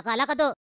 काला कद्दू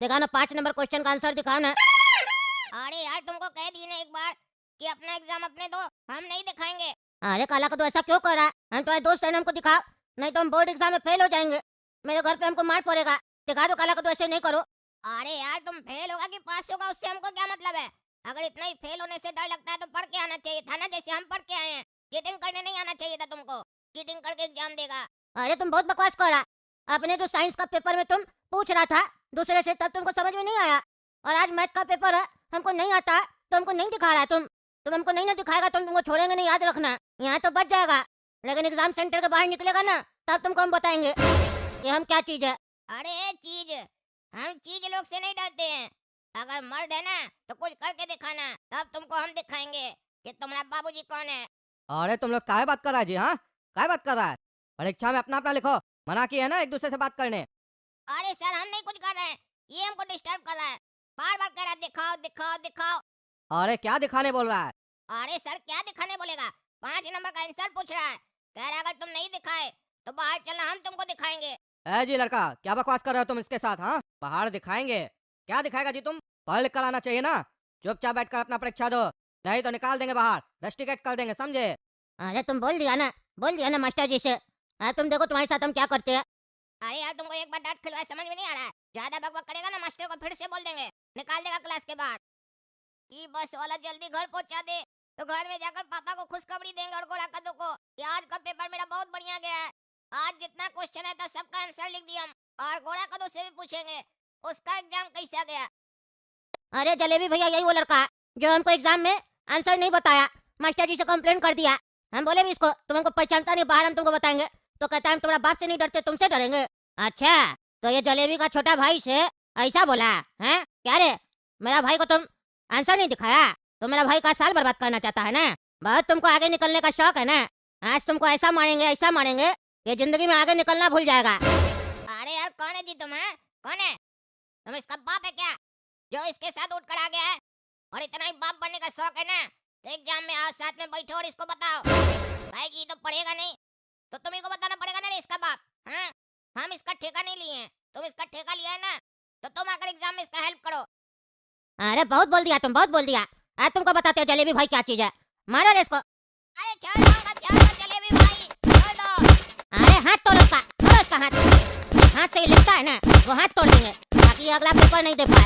दिखाओ ना, 5 नंबर क्वेश्चन का आंसर दिखाओ ना। अरे यार तुमको कह दिए ना एक बार कि अपना एग्जाम अपने दो, हम नहीं दिखाएंगे। अरे काला कद्दू ऐसा क्यों कर रहा है? हम तुम्हारे दोस्त हैं, हमको दिखाओ, नहीं तो हम बोर्ड एग्जाम में फेल हो जाएंगे। मेरे घर पे हमको मार पड़ेगा। दिखा दो काला कद्दू, ऐसे नहीं करो। अरे यार तुम फेल होगा कि पास होगा उससे हमको क्या मतलब है? अगर इतना ही फेल होने से डर लगता है तो पढ़ के आना चाहिए था ना, जैसे हम पढ़ के आए हैं। चीटिंग करने नहीं आना चाहिए था तुमको। चीटिंग करके एग्जाम देगा। अरे तुम बहुत बकवास कर रहा। अपने जो साइंस का पेपर में तुम पूछ रहा था दूसरे से, तब तुमको समझ में नहीं आया, और आज मैथ का पेपर है, हमको नहीं आता है, तो हमको नहीं दिखा रहा है। तुम हमको नहीं ना दिखाएगा तो हम तुमको छोड़ेंगे नहीं, याद रखना। यहाँ तो बच जाएगा, लेकिन एग्जाम सेंटर के बाहर निकलेगा ना, तब तुमको हम बताएंगे कि हम क्या चीज है। अरे चीज, हम चीज लोग से नहीं डरते हैं। अगर मर्द है ना तो कुछ करके दिखाना, तब तुमको हम दिखाएंगे कि तुम्हारा बाबूजी कौन है। अरे तुम लोग काहे बात कर रहा है जी? हाँ, काहे बात कर रहा है? परीक्षा में अपना अपना लिखो, मना की है ना एक दूसरे से बात करने। अरे सर हम नहीं कुछ कर रहे हैं, ये हमको डिस्टर्ब कर रहा है। बार बार कह रहा है दिखाओ दिखाओ दिखाओ। अरे क्या दिखाने बोल रहा है? अरे सर क्या दिखाने बोलेगा? 5 नंबर का आंसर पूछ रहा है। कह रहा है अगर तुम नहीं दिखाए तो बाहर चलना, हम तुमको दिखाएंगे। ए जी लड़का, क्या बकवास कर रहे हो तुम इसके साथ? हाँ, पहाड़ दिखाएंगे? क्या दिखाएगा जी? तुम पढ़ लिख कर आना चाहिए ना। चुपचाप बैठ कर अपना परीक्षा दो, नहीं तो निकाल देंगे बाहर, रस्टिकेट कर देंगे, समझे? अरे तुम बोल दिया ना मास्टर जी से। तुम देखो तुम्हारे साथ हम क्या करते हैं। अरे यार तुमको एक बार डांट खिलवाया समझ में नहीं आ रहा है? ज्यादा बकबक करेगा ना मास्टर को फिर से बोल देंगे, निकाल देगा क्लास के बाहर। कि बस वाला जल्दी घर पहुंचा दे तो घर में जाकर पापा को खुशखबरी देंगे और गोरा कद्दू को कि आज का पेपर मेरा बहुत बढ़िया गया है। आज जितना क्वेश्चन है था सबका आंसर लिख दिया हम, और गोरा कद्दू से भी पूछेंगे उसका एग्जाम कैसा गया। अरे जलेबी भैया, यही वो लड़का है जो हमको एग्जाम में आंसर नहीं बताया, मास्टर जी से कंप्लेंट कर दिया। हम बोले भी इसको, तुम हमको पहचानता नहीं, बाहर हम तुमको बताएंगे, तो कहता है हम तुम्हारा बाप से नहीं डरते, तुमसे डरेंगे। अच्छा, तो ये जलेबी का छोटा भाई से ऐसा बोला है? क्या रे, मेरा भाई को तुम आंसर नहीं दिखाया तो मेरा भाई का साल बर्बाद करना चाहता है ना? बहुत तुमको आगे निकलने का शौक है ना? आज तुमको ऐसा मारेंगे कि जिंदगी में आगे निकलना भूल जाएगा। अरे यार कौन है जी तुम? है कौन है तुम? इसका बाप है क्या जो इसके साथ उठ कर आ गया है? और इतना ही बाप बनने का शौक है ना तो एग्जाम में आओ, साथ में बैठो और इसको बताओ। भाई जी तो पढ़ेगा नहीं तो तुम्ही को बताना पड़ेगा ना रे इसका बाप। हाँ, हम इसका ठेका नहीं लिए हैं, तुम इसका ठेका लिया है ना, तो तुम आकर एग्जाम में इसका हेल्प करो। अरे बहुत बोल दिया तुम, बहुत बोल दिया। आज तुमको बताते हो जलेबी भाई क्या चीज है। मारो रे इसको। अरे छोड़ दो जलेबी भाई, छोड़ दो। अरे हाथ तोड़ो उसका, तोड़ो उसका हाथ। हाथ से ही लिखता है ना, वो हाथ तोड़ देंगे ताकि ये अगला पेपर नहीं दे पाए।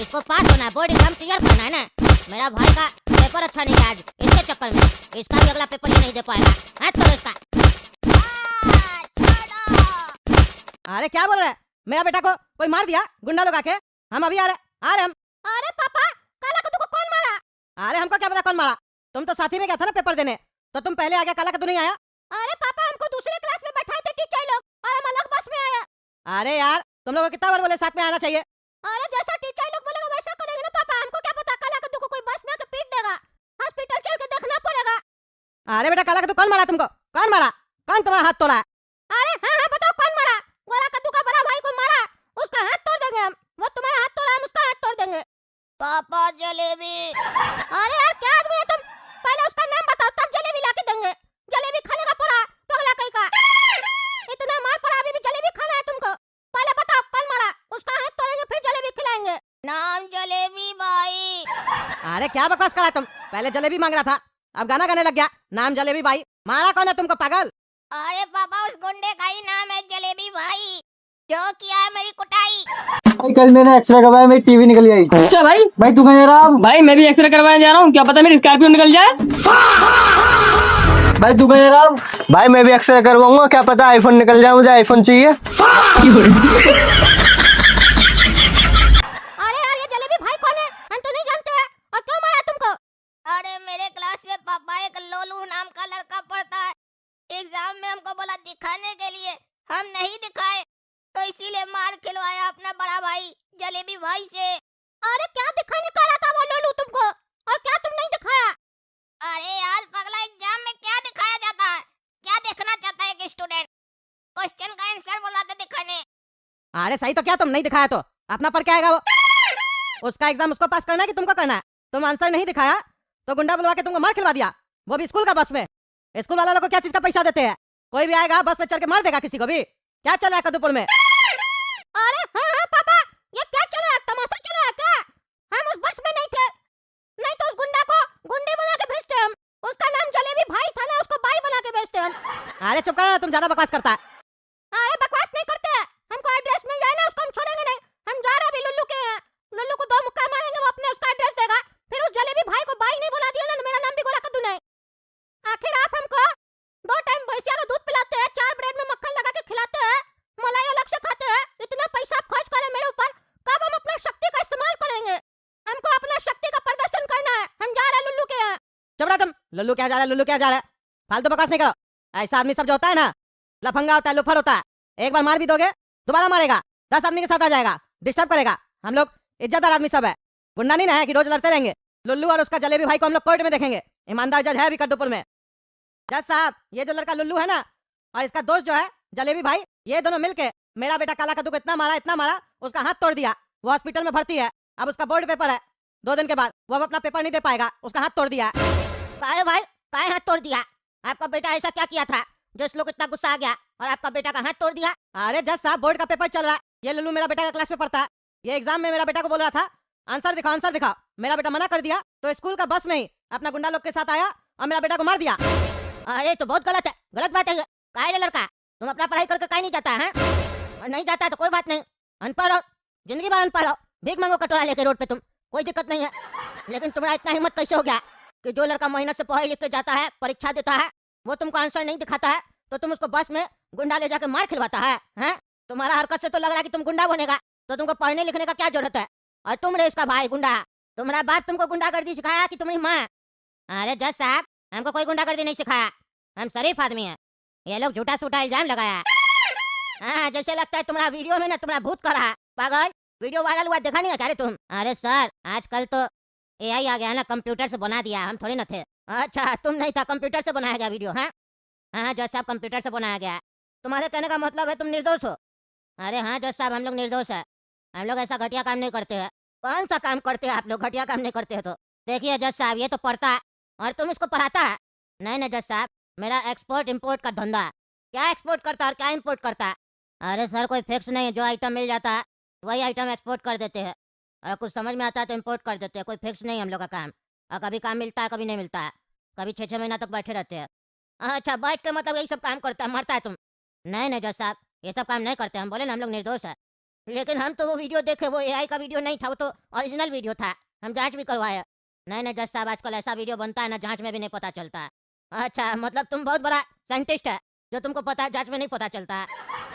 इसको पास होना है, बोर्ड एग्जाम क्लियर करना है ना। मेरा भाई का पेपर अच्छा नहीं है आज, इसके चक्कर में इसका भी अगला पेपर ही नहीं दे पाएगा। हाथ तोड़ो इसका। छोड़ दो। अरे क्या बोल रहे हैं? मेरा बेटा को कोई मार दिया गुंडा लोग आके? हम अभी आ रहे हम। अरे पापा, काला कद्दू को कौन मारा? अरे हमको क्या पता कौन मारा, तुम तो साथी में गया था ना पेपर देने, तो तुम पहले आ गया, काला कद्दू नहीं आया? अरे पापा, हमको दूसरे क्लास में बैठाए थे टीचर लोग और हम अलग बस में आए। अरे यार तुम लोग को कितना बार बोले साथ में आना चाहिए? अरे जैसा टीचर लोग बोलेगा वैसा करेंगे ना पापा, हमको क्या पता काला कद्दू को कोई बस में आके पीट देगा। हॉस्पिटल चल के देखना पड़ेगा। अरे बेटा, काला कद्दू कौन मारा तुमको? कौन मारा? कौन तुम्हारा हाथ तोड़ा है? अरे हाँ बताओ कौन मारा? गोरा कद्दू का बड़ा भाई को मारा, उसका हाथ तोड़ देंगे हम। वो तुम्हारा हाथ तोड़ा, हम उसका हाथ तोड़ देंगे। पापा जलेबी। अरे यार क्या आदमी है तुम, पहले उसका नाम बताओ तब जलेबी लाके देंगे। जलेबी खाने का पूरा पगला कहीं का। इतना मार पड़ा अभी भी जलेबी खाना है तुमको? पहले बताओ कौन मारा, उसका हाथ तोड़ेंगे फिर जलेबी खिलाएंगे। नाम जलेबी भाई। अरे क्या बकवास करा तुम? पहले जलेबी मांग रहा था, अब गाना गाने लग गया। नाम जलेबी भाई, मारा कौन है तुमको पागल? अरे पापा उस गुंडे का ही नाम है जलेबी भाई, जो किया है मेरी कुटाई। कल मैंने एक्सरे करवाया, मेरी टीवी निकल आई। अच्छा भाई, भाई तू कहीं जा रहा? भाई मैं भी एक्सरे करवाने जा रहा हूँ, क्या पता मेरी स्कॉर्पियो निकल जाए। भाई तू कहीं जा रहा? भाई मैं भी एक्सरे करवाऊंगा, क्या पता आईफोन निकल जाए, मुझे आईफोन चाहिए। अरे यार ये जलेबी भाई कौन है? हम तो नहीं जानते हैं, और क्यों मारा तुमको? अरे मेरे क्लास में पापा एक लोलू नाम का लड़का पढ़ता है। एग्जाम में हमको बोला दिखाने के लिए, हम नहीं दिखाए तो इसीलिए मार खिलवाया अपना बड़ा भाई जलेबी भाई से। अरे क्या दिखाने का रहा था वो लोलू तुमको, और क्या तुम नहीं दिखाया? अरे यार पगला, एग्जाम में क्या दिखाया जाता है? क्या देखना चाहता है एक स्टूडेंट? क्वेश्चन का आंसर बोला था दिखाने। अरे सही तो क्या, तुम नहीं दिखाया तो अपना पढ़ के आएगा वो? उसका एग्जाम उसको पास करना है कि तुमको करना है? तुम आंसर नहीं दिखाया तो गुंडा बुलवा के तुमको मार खिलवा दिया, वो भी स्कूल का बस में। स्कूल वाला लोग को क्या चीज का पैसा देते हैं? कोई भी आएगा बस में चढ़ के मार देगा किसी को भी। क्या चल रहा है कद्दूपुर में? अरे हाँ अरे चुप कर, तुम ज्यादा बकवास करता है। अरे बकवास नहीं करते हैं, हमको एड्रेस मिल जाए ना उसको हम छोड़ेंगे नहीं। हम जा रहे अभी लुल्लू के यहाँ, लुल्लू को 2 मुक्का मारेंगे, वो अपने उसका एड्रेस देगा। फिर उस जलेबी भाई को भाई नहीं बुला दिया ना, मेरा नाम भी गोला कद्दू नहीं। आखिर आप हमको 2 टाइम भैंसिया का दूध पिलाते हैं, 4 ब्रेड में मक्खन लगा के खिलाते हैं, मलाई अलग से खाते हैं, इतना पैसा आप खर्च करें मेरे ऊपर, कब हम अपना शक्ति का इस्तेमाल करेंगे? हमको अपना शक्ति का प्रदर्शन करना है, हम जा रहे हैं लुल्लू के यहाँ। चुप रहा तुम, लल्लू क्या जा रहा है, लल्लू क्या जा रहा है, फालतू बकवास नहीं करो। ऐसा आदमी सब जो होता है ना, लफंगा होता है, लुफर होता है, एक बार मार भी दोगे दोबारा मारेगा, 10 आदमी के साथ आ जाएगा, डिस्टर्ब करेगा। हम लोग इज्जतदार आदमी सब है, गुंडा नहीं ना है कि रोज लड़ते रहेंगे। लुल्लू और उसका जलेबी भाई को हम लोग कोर्ट में देखेंगे, ईमानदार जज है अभी कद्दूपुर में। जज साहब, ये जो लड़का लुल्लू है ना और इसका दोस्त जो है जलेबी भाई, ये दोनों मिलके मेरा बेटा काला कद्दू को इतना मारा, उसका हाथ तोड़ दिया। वो हॉस्पिटल में भर्ती है, अब उसका बोर्ड पेपर है, 2 दिन के बाद वो अब अपना पेपर नहीं दे पाएगा, उसका हाथ तोड़ दिया। काहे भाई, काहे हाथ तोड़ दिया? आपका बेटा ऐसा क्या किया था जो इस लोग इतना गुस्सा आ गया और आपका बेटा का हाथ तोड़ दिया? अरे जज साहब, बोर्ड का पेपर चल रहा है, ये लल्लू मेरा बेटा का क्लास में पढ़ता है, ये एग्जाम में मेरा बेटा को बोल रहा था आंसर दिखाओ। मेरा बेटा मना कर दिया तो स्कूल का बस में ही अपना गुंडा लोग के साथ आया और मेरा बेटा को मार दिया। अरे तो बहुत गलत है, गलत बात है ये। काहे रे लड़का, तुम अपना पढ़ाई करके काहे नहीं जाता है? और नहीं जाता है तो कोई बात नहीं, अनपढ़ हो, जिंदगी भर अनपढ़ हो, भीख मांगो कटोरा लेके रोड पे तुम, कोई दिक्कत नहीं है। लेकिन तुम्हारा इतना हिम्मत कैसे हो गया कि जो लड़का मेहनत से पढ़ाई लिख के जाता है, परीक्षा देता है, वो तुमको आंसर नहीं दिखाता है तो तुम उसको बस में गुंडा ले जाके मार खिलवाता है, हैं? तुम्हारा हरकत से तो लग रहा है कि तुम गुंडा बनेगा, तो तुमको पढ़ने लिखने का क्या जरूरत है? और तुम रे इसका भाई गुंडा, तुम्हारा बाप तुमको गुंडागर्दी सिखाया कि तुम्हारी माँ? अरे जज साहब, हमको कोई गुंडागर्दी नहीं सिखाया, हम शरीफ आदमी हैं। ये लोग झूठा सूठा इल्जाम लगाया है। हाँ, जैसे लगता है तुम्हारा वीडियो में ना तुम्हारा भूत कर रहा है। पागल, वीडियो वायरल हुआ देखा नहीं है क्या रे तुम? अरे सर, आजकल तो एआई आ गया ना, कंप्यूटर से बना दिया, हम थोड़ी ना थे। अच्छा, तुम नहीं था, कंप्यूटर से बनाया गया वीडियो? हाँ हाँ जज साहब, कंप्यूटर से बनाया गया है। तुम्हारे कहने का मतलब है तुम निर्दोष हो? अरे हाँ जज साहब, हम लोग निर्दोष है, हम लोग ऐसा घटिया काम नहीं करते हैं। कौन सा काम करते हैं आप लोग, घटिया काम नहीं करते हैं? तो देखिए जज साहब, ये तो पढ़ता है और तुम इसको पढ़ाता है। नहीं नहीं जज साहब, मेरा एक्सपोर्ट इम्पोर्ट का धंधा है। क्या एक्सपोर्ट करता है और क्या इम्पोर्ट करता है? अरे सर, कोई फिक्स नहीं है, जो आइटम मिल जाता है वही आइटम एक्सपोर्ट कर देते हैं, और कुछ समझ में आता है तो इम्पोर्ट कर देते हैं। कोई फिक्स नहीं है हम लोग का काम, और कभी काम मिलता है कभी नहीं मिलता है, कभी 6-6 महीना तक बैठे रहते हैं। अच्छा, बैठ के मतलब यही सब काम करता है, मरता है तुम? नहीं नहीं जज साहब, ये सब काम नहीं करते, हम बोले ना हम लोग निर्दोष है। लेकिन हम तो वो वीडियो देखे, वो एआई का वीडियो नहीं था, वो तो ओरिजिनल वीडियो था, हम जांच भी करवाए। नहीं नहीं जज साहब, आजकल ऐसा वीडियो बनता है ना, जांच में भी नहीं पता चलता है। अच्छा, मतलब तुम बहुत बड़ा साइंटिस्ट है जो तुमको पता है जांच में नहीं पता चलता है?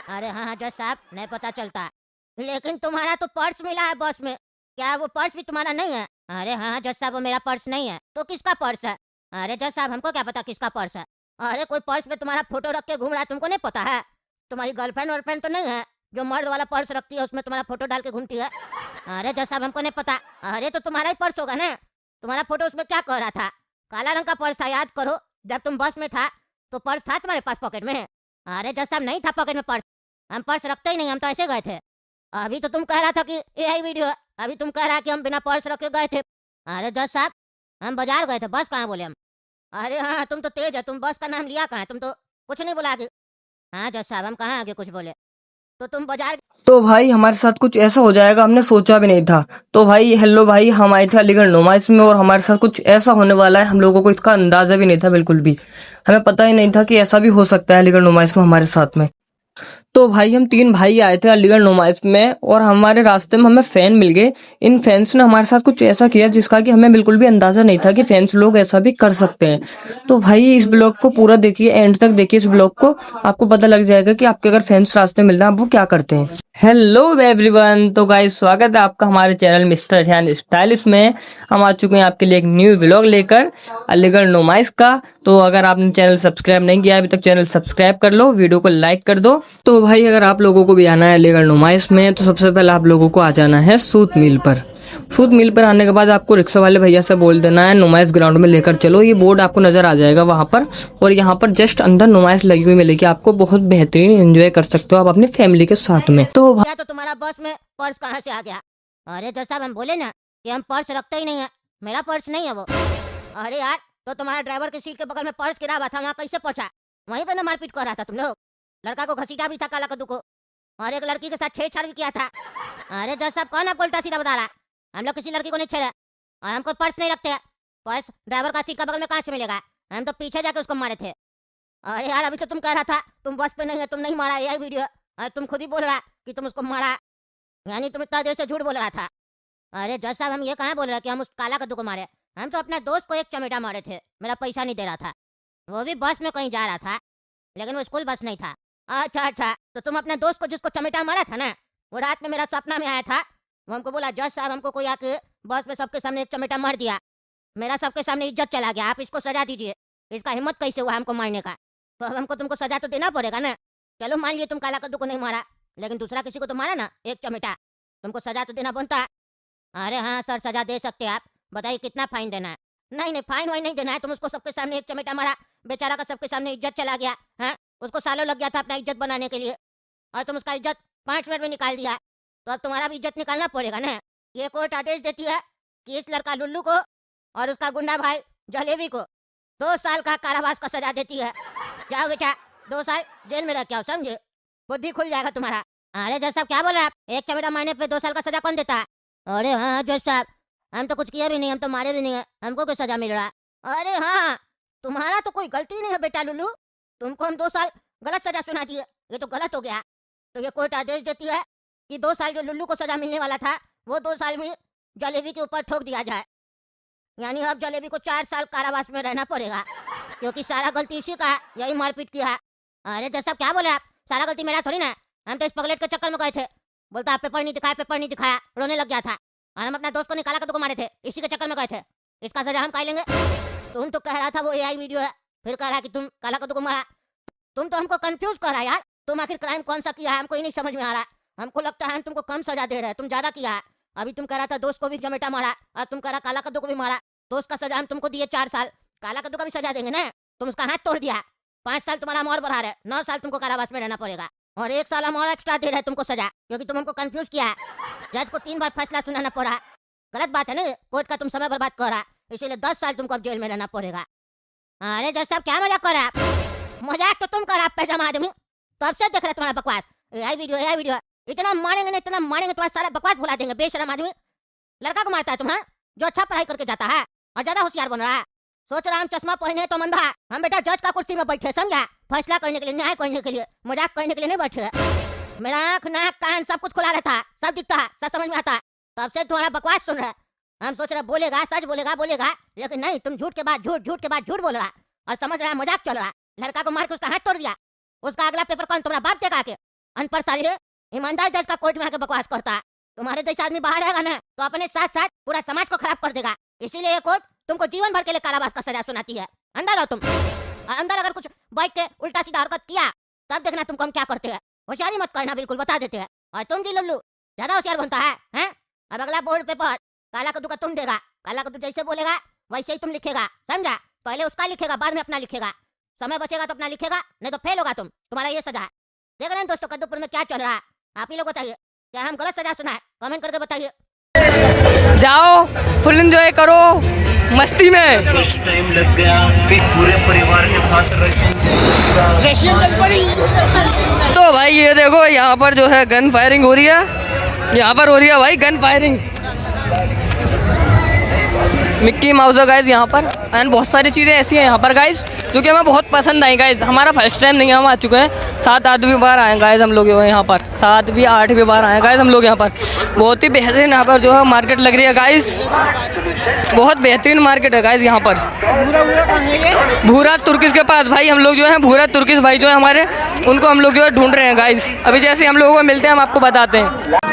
अरे हाँ हाँ जज साहब, नहीं पता चलता है। लेकिन तुम्हारा तो पर्स मिला है बस में, क्या वो पर्स भी तुम्हारा नहीं है? अरे हाँ हाँ जज साहब, वो मेरा पर्स नहीं है, तो किसका पर्स है? अरे जज साहब, हमको क्या पता किसका पर्स है? अरे कोई पर्स में तुम्हारा फोटो रख के घूम रहा है, तुमको नहीं पता है? तुम्हारी गर्लफ्रेंड वर्लफ्रेंड तो नहीं है जो मर्द वाला पर्स रखती है, उसमें तुम्हारा फोटो डाल के घूमती है? अरे जज साहब, हमको नहीं पता। अरे तो तुम्हारा ही पर्स होगा ना, तुम्हारा फोटो उसमें क्या कह रहा था? काला रंग का पर्स था, याद करो, जब तुम बस में था तो पर्स था तुम्हारे पास पॉकेट में? अरे जज साहब, नहीं था पॉकेट में पर्स, हम पर्स रखते ही नहीं, हम तो ऐसे गए थे। अभी तो तुम कह रहा था कि एआई वीडियो है, अभी तुम कह रहा कि हम बिना पर्स रखे गए थे। अरे जज साहब, हम बाजार गए थे, बस कहाँ बोले हम? अरे हाँ, तुम तो तेज है, तुम बस का नाम लिया कहाँ, तुम तो कुछ नहीं बोला आगे। हाँ जज साहब, हम कहाँ आगे कुछ बोले, तो तुम बाजार। तो भाई हमारे साथ कुछ ऐसा हो जाएगा हमने सोचा भी नहीं था। तो भाई हेलो भाई, हम आए थे अलीगढ़ नुमाइश में और हमारे साथ कुछ ऐसा होने वाला है, हम लोगों को इसका अंदाजा भी नहीं था, बिल्कुल भी हमें पता ही नहीं था कि ऐसा भी हो सकता है अलीगढ़ नुमाइश में हमारे साथ में। तो भाई हम 3 भाई आए थे अलीगढ़ नुमाइश में और हमारे रास्ते में हमें फैन मिल गए। इन फैंस ने हमारे साथ कुछ ऐसा किया जिसका कि हमें बिल्कुल भी अंदाजा नहीं था कि फैंस लोग ऐसा भी कर सकते हैं। तो भाई इस ब्लॉग को पूरा देखिए, एंड तक देखिए इस ब्लॉग को, आपको पता लग जाएगा कि आपके अगर फैंस रास्ते में मिल रहे हैं आप वो क्या करते हैं। हेलो एवरीवन, तो गाइस स्वागत है आपका हमारे चैनल मिस्टर शान स्टाइलिश में। हम आ चुके हैं आपके लिए एक न्यू व्लॉग लेकर अलीगढ़ नुमाइश का। तो अगर आपने चैनल सब्सक्राइब नहीं किया अभी तक, चैनल सब्सक्राइब कर लो, वीडियो को लाइक कर दो। तो भाई अगर आप लोगों को भी आना है अलीगढ़ नुमाइश में तो सबसे पहले आप लोगों को आ जाना है सूत मिल पर। सूत मिल पर आने के बाद आपको रिक्शा वाले भैया से बोल देना है नुमाइश ग्राउंड में लेकर चलो, ये बोर्ड आपको नजर आ जाएगा वहां पर, और यहाँ पर जस्ट अंदर नुमाइश लगी हुई मिलेगी आपको, बहुत बेहतरीन एंजॉय कर सकते हो आप अपनी फैमिली के साथ में। तो क्या तो तुम्हारा बस में पर्स कहाँ से आ गया? अरे जज साहब, हम बोले ना कि हम पर्स रखते ही नहीं है, मेरा पर्स नहीं है वो। अरे यार, तो तुम्हारा ड्राइवर की सीट के बगल में पर्स गिरा हुआ था, वहाँ कैसे पहुंचा? वहीं पे ना मारपीट कर रहा था तुम लोग, लड़का को घसीटा भी था काला कद्दू को, और एक लड़की के साथ छेड़छाड़ भी किया था। अरे जज साहब, कौन आपको उल्टा सीधा बता रहा है? हम लोग किसी लड़की को नहीं छेड़ा और हमको पर्स नहीं रखते हैं। पर्स ड्राइवर का सीट का बगल में कहाँ से मिलेगा? हम तो पीछे जाके उसको मारे थे। अरे यार अभी तो तुम कह रहा था तुम बस पे नहीं है, तुम नहीं मारा, यही वीडियो है। और तुम खुद ही बोल रहा कि तुम उसको मारा, यानी तुम इतना देर से झूठ बोल रहा था। अरे जज साहब हम ये कहाँ बोल रहे कि हम उस काला कद्दू को मारे, हम तो अपने दोस्त को एक चमेटा मारे थे, मेरा पैसा नहीं दे रहा था, वो भी बस में कहीं जा रहा था, लेकिन वो स्कूल बस नहीं था। अच्छा, तो तुम अपने दोस्त को जिसको चमेटा मारा था ना, वो रात में मेरा सपना में आया था, वो हमको बोला जज साहब हमको कोई आके बस में सबके सामने एक चमेटा मार दिया, मेरा सबके सामने इज्जत चला गया, आप इसको सजा दीजिए, इसका हिम्मत कैसे हुआ हमको मारने का, तो अब हमको तुमको सजा तो देना पड़ेगा ना। चलो मान लिए तुम काला कद्दू को नहीं मारा, लेकिन दूसरा किसी को तो मारा ना एक चमेटा, तुमको सजा तो देना बनता है। अरे हाँ सर सजा दे सकते हैं आप, बताइए कितना फाइन देना है। नहीं फाइन वाइन नहीं देना है, तुम उसको सबके सामने एक चमेटा मारा, बेचारा का सबके सामने इज्जत चला गया है, उसको सालों लग गया था अपना इज्जत बनाने के लिए, और तुम उसका इज्जत 5 मिनट में निकाल दिया, तो अब तुम्हारा भी इज्जत निकालना पड़ेगा ना। ये कोर्ट आदेश देती है कि इस लड़का लुल्लू को और उसका गुंडा भाई जलेबी को 2 साल का कारावास का सजा देती है। जाओ बेटा 2 साल जेल में रह के आओ, समझे, बुद्धि खुल जाएगा तुम्हारा। अरे जज साहब क्या बोल रहे हैं आप, एक चमेटा मारने पे 2 साल का सजा कौन देता है? अरे हाँ जज साहब हम तो कुछ किया भी नहीं, हम तो मारे भी नहीं है, हमको क्यों सजा मिल रहा है? अरे हाँ तुम्हारा तो कोई गलती नहीं है बेटा लुल्लू, तुमको हम 2 साल गलत सजा सुना दिए, ये तो गलत हो गया। तो ये कोर्ट आदेश देती है कि 2 साल जो लुल्लू को सजा मिलने वाला था वो 2 साल भी जलेबी के ऊपर ठोक दिया जाए, यानी अब जलेबी को 4 साल कारावास में रहना पड़ेगा, क्योंकि सारा गलती इसी का है, यही मारपीट किया है। अरे जज साहब क्या बोले आप, सारा गलती मेरा थोड़ी ना, हम तो इस पगलेट के चक्कर में गए थे, बोलता आप पेपर नहीं दिखाया, रोने लग गया था, और हम अपना दोस्त को निकाला कद्दू को मारे थे, इसी के चक्कर में गए थे, इसका सजा हम खाई लेंगे। तुम तो कह रहा था वो एआई वीडियो है, फिर कह रहा कि तुम काला कद्दू को मारा, तुम तो हमको कंफ्यूज कर रहा यार, तुम आखिर क्राइम कौन सा किया है हमको ही नहीं समझ में आ रहा। हमको लगता है हम तुमको कम सजा दे रहे हैं, तुम ज्यादा किया है। अभी तुम कह रहा था दोस्त को भी चमेटा मारा, और तुम कह रहा काला कद्दू को भी मारा, दोस्त का सजा हम तुमको दिए 4 साल, काला कद्दू का भी सजा देंगे ना, तुम उसका हाथ तोड़ दिया, 5 साल तुम्हारा हम और बढ़ा रहे, 9 साल तुमको कारावास में रहना पड़ेगा, और 1 साल हम और एक्स्ट्रा दे रहे तुमको सजा, क्योंकि तुम हमको कंफ्यूज किया है। जज को 3 बार फैसला सुनाना पड़ा, गलत बात है ना, कोर्ट का तुम समय बर्बाद कर रहा, इसीलिए 10 साल तुमको अब जेल में रहना पड़ेगा। अरे जज साहब क्या मजाक कर रहे आप, मजाक तो तुम कर आप पैजामा आदमी, तब से देख रहे तुम्हारा बकवास, एआई वीडियो, इतना मारेंगे ना इतना मारेंगे तुम्हारा सारा बकवास भुला देंगे, बेशरम आदमी, लड़का को मारता है तुम्हें जो अच्छा पढ़ाई करके जाता है और ज्यादा होशियार बन रहा है, सोच रहा हम चश्मा पहने तो मंदा है, हम बेटा जज का कुर्सी में बैठे, समझा, फैसला करने के लिए, न्याय करने के लिए, मजाक करने के लिए नहीं बैठे। मेरा आँख नाक कान सब कुछ खुला रहता है, सब दिखता है, सब समझ में आता है, तब से तुम्हारा बकवास सुन रहा है, हम सोच रहे बोलेगा सच बोलेगा, लेकिन नहीं, तुम झूठ के बाद झूठ बोल रहा और समझ रहा है मजाक चल रहा। लड़का को मार के उसका हाथ तोड़ दिया, उसका अगला पेपर कौन तुम्हारा बाप देगा के? अनपढ़ साली ईमानदार जज का कोर्ट में आके बकवास करता है, तुम्हारे जैसा आदमी बाहर रहेगा ना तो अपने साथ साथ पूरा समाज को खराब कर देगा, इसीलिए ये कोर्ट तुमको जीवन भर के लिए कारावास का सजा सुनाती है। अंदर रहो तुम, और अंदर अगर कुछ बैठ के उल्टा सीधा हरकत किया तब देखना तुमको हम क्या करते हैं, होशियारी मत करना, बिल्कुल बता देते हैं। और तुम जी लल्लू ज्यादा होशियार बनता है, हैं? अब अगला बोर्ड पेपर काला कद्दू का तुम देगा, काला कद्दू जैसे बोलेगा वैसे ही तुम लिखेगा, समझा, पहले उसका लिखेगा बाद में अपना लिखेगा, समय बचेगा तो अपना लिखेगा, नहीं तो फेल होगा तुम, तुम्हारा ये सजा है। देख रहे हैं दोस्तों कद्दूपुर में क्या चल रहा है, आप ही लोग बताइए क्या हम गलत सजा सुना है, कमेंट करके बताइए। जाओ फुल एंजॉय करो मस्ती में। टाइम लग गया फिर पूरे परिवार के साथ तो भाई ये देखो यहाँ पर जो है गन फायरिंग हो रही है, यहाँ पर हो रही है भाई गन फायरिंग, मिक्की माउस है गाइज यहाँ पर, एंड बहुत सारी चीज़ें ऐसी हैं यहाँ पर गाइज जो कि हमें बहुत पसंद आई गाइज। हमारा फर्स्ट टाइम नहीं है, हम आ चुके हैं 7-8 बार आए गाइज हम लोग यहाँ पर, 7-8 बार आए गाइज हम लोग यहाँ पर। बहुत ही बेहतरीन यहाँ पर जो है मार्केट लग रही है गाइज, बहुत बेहतरीन मार्केट है गाइज यहाँ पर। भूरा तुर्किश के पास भाई हम लोग जो है, भूरा तुर्किश भाई जो है हमारे, उनको हम लोग जो है ढूंढ रहे हैं गाइज, अभी जैसे हम लोगों को मिलते हैं हम आपको बताते हैं।